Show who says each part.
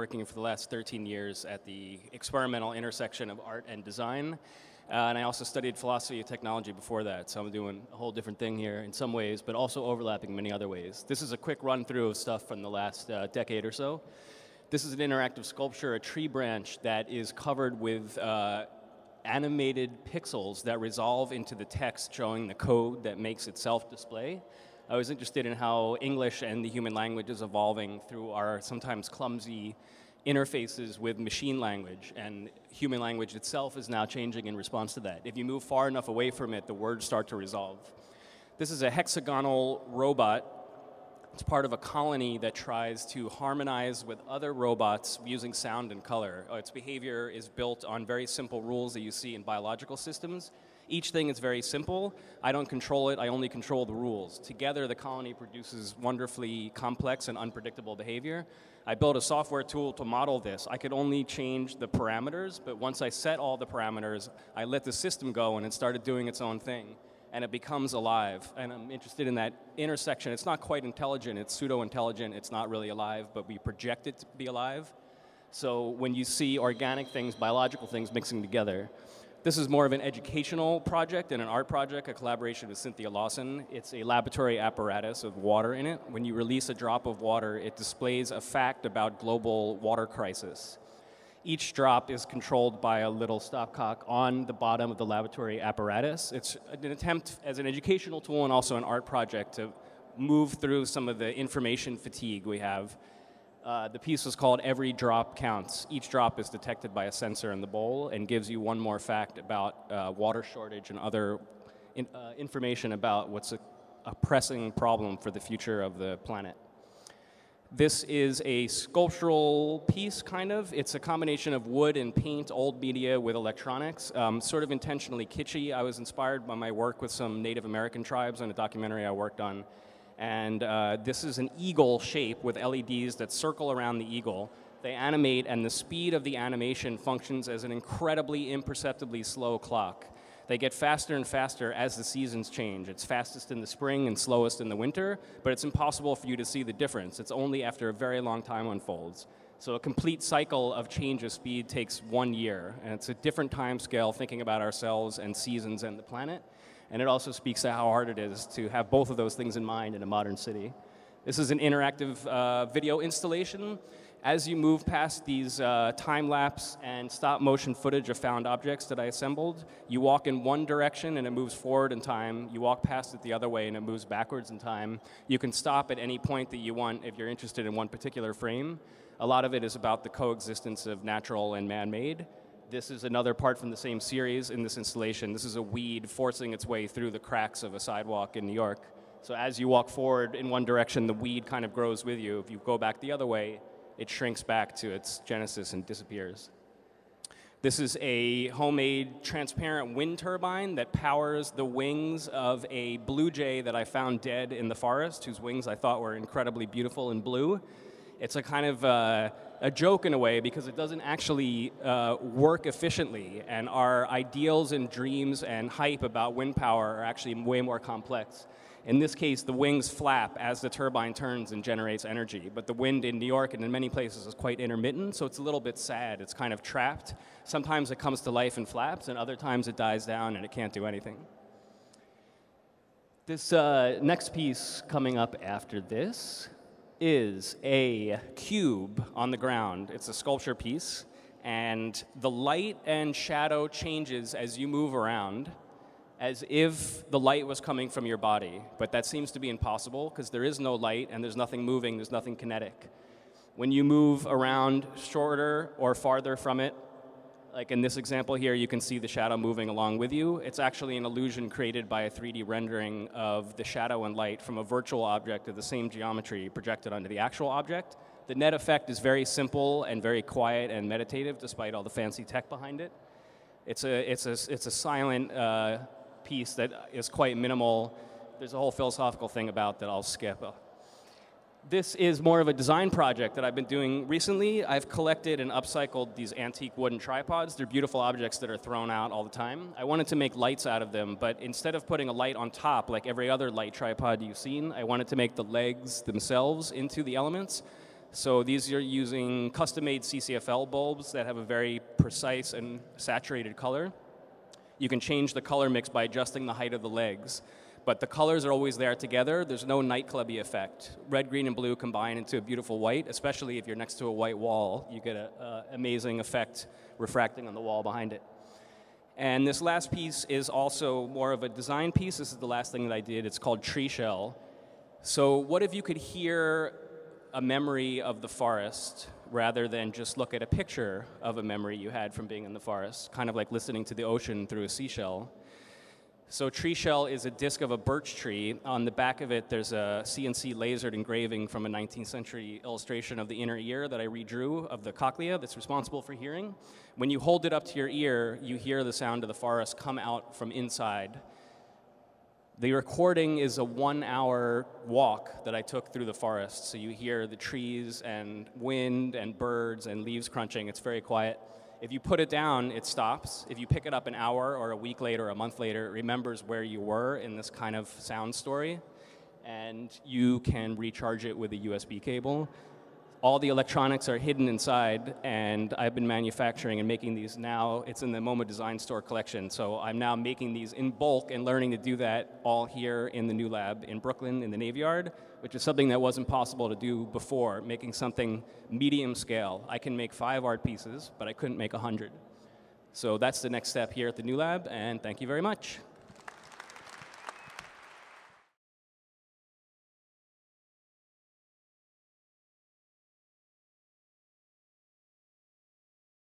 Speaker 1: working for the last 13 years at the experimental intersection of art and design. And I also studied philosophy of technology before that, so I'm doing a whole different thing here in some ways, but also overlapping in many other ways. This is a quick run through of stuff from the last decade or so. This is an interactive sculpture, a tree branch that is covered with animated pixels that resolve into the text showing the code that makes itself display. I was interested in how English and the human language is evolving through our sometimes clumsy interfaces with machine language, and human language itself is now changing in response to that. If you move far enough away from it, the words start to resolve. This is a hexagonal robot. It's part of a colony that tries to harmonize with other robots using sound and color. Its behavior is built on very simple rules that you see in biological systems. Each thing is very simple. I don't control it, I only control the rules. Together, the colony produces wonderfully complex and unpredictable behavior. I built a software tool to model this. I could only change the parameters, but once I set all the parameters, I let the system go and it started doing its own thing. And it becomes alive. And I'm interested in that intersection. It's not quite intelligent, it's pseudo-intelligent, it's not really alive, but we project it to be alive. So when you see organic things, biological things mixing together, this is more of an educational project than an art project, a collaboration with Cynthia Lawson. It's a laboratory apparatus with water in it. When you release a drop of water, it displays a fact about global water crisis. Each drop is controlled by a little stopcock on the bottom of the laboratory apparatus. It's an attempt as an educational tool and also an art project to move through some of the information fatigue we have. The piece was called Every Drop Counts. Each drop is detected by a sensor in the bowl and gives you one more fact about water shortage and other information about what's a pressing problem for the future of the planet. This is a sculptural piece, kind of. It's a combination of wood and paint, old media with electronics, sort of intentionally kitschy. I was inspired by my work with some Native American tribes on a documentary I worked on. And this is an eagle shape with LEDs that circle around the eagle. They animate, and the speed of the animation functions as an incredibly imperceptibly slow clock. They get faster and faster as the seasons change. It's fastest in the spring and slowest in the winter, but it's impossible for you to see the difference. It's only after a very long time unfolds. So a complete cycle of change of speed takes 1 year, and it's a different time scale thinking about ourselves and seasons and the planet. And it also speaks to how hard it is to have both of those things in mind in a modern city. This is an interactive video installation. As you move past these time-lapse and stop-motion footage of found objects that I assembled, you walk in one direction and it moves forward in time. You walk past it the other way and it moves backwards in time. You can stop at any point that you want if you're interested in one particular frame. A lot of it is about the coexistence of natural and man-made. This is another part from the same series in this installation. This is a weed forcing its way through the cracks of a sidewalk in New York. So as you walk forward in one direction, the weed kind of grows with you. If you go back the other way, it shrinks back to its genesis and disappears. This is a homemade transparent wind turbine that powers the wings of a blue jay that I found dead in the forest, whose wings I thought were incredibly beautiful and blue. It's a kind of a joke in a way because it doesn't actually work efficiently, and our ideals and dreams and hype about wind power are actually way more complex. In this case, the wings flap as the turbine turns and generates energy, but the wind in New York and in many places is quite intermittent, so it's a little bit sad. It's kind of trapped. Sometimes it comes to life and flaps, and other times it dies down and it can't do anything. This next piece coming up after this is a cube on the ground. It's a sculpture piece, and the light and shadow changes as you move around, as if the light was coming from your body, but that seems to be impossible because there is no light and there's nothing moving, there's nothing kinetic. When you move around shorter or farther from it, like in this example here, you can see the shadow moving along with you. It's actually an illusion created by a 3D rendering of the shadow and light from a virtual object of the same geometry projected onto the actual object. The net effect is very simple and very quiet and meditative, despite all the fancy tech behind it. It's a silent piece that is quite minimal. There's a whole philosophical thing about that I'll skip. This is more of a design project that I've been doing recently. I've collected and upcycled these antique wooden tripods. They're beautiful objects that are thrown out all the time. I wanted to make lights out of them, but instead of putting a light on top like every other light tripod you've seen, I wanted to make the legs themselves into the elements. So these are using custom-made CCFL bulbs that have a very precise and saturated color. You can change the color mix by adjusting the height of the legs, but the colors are always there together. There's no nightclubby effect. Red, green, and blue combine into a beautiful white, especially if you're next to a white wall. You get an amazing effect refracting on the wall behind it. And this last piece is also more of a design piece. This is the last thing that I did. It's called Tree Shell. So what if you could hear a memory of the forest rather than just look at a picture of a memory you had from being in the forest, kind of like listening to the ocean through a seashell. So Tree Shell is a disc of a birch tree. On the back of it, there's a CNC lasered engraving from a 19th century illustration of the inner ear that I redrew of the cochlea that's responsible for hearing. When you hold it up to your ear, you hear the sound of the forest come out from inside. The recording is a 1-hour walk that I took through the forest. So you hear the trees and wind and birds and leaves crunching. It's very quiet. If you put it down, it stops. If you pick it up an hour or a week later or a month later, it remembers where you were in this kind of sound story. And you can recharge it with a USB cable. All the electronics are hidden inside, and I've been manufacturing and making these now. It's in the MoMA Design Store collection, so I'm now making these in bulk and learning to do that all here in the new lab in Brooklyn in the Navy Yard, which is something that wasn't possible to do before, making something medium scale. I can make 5 art pieces, but I couldn't make 100. So that's the next step here at the new lab, and thank you very much.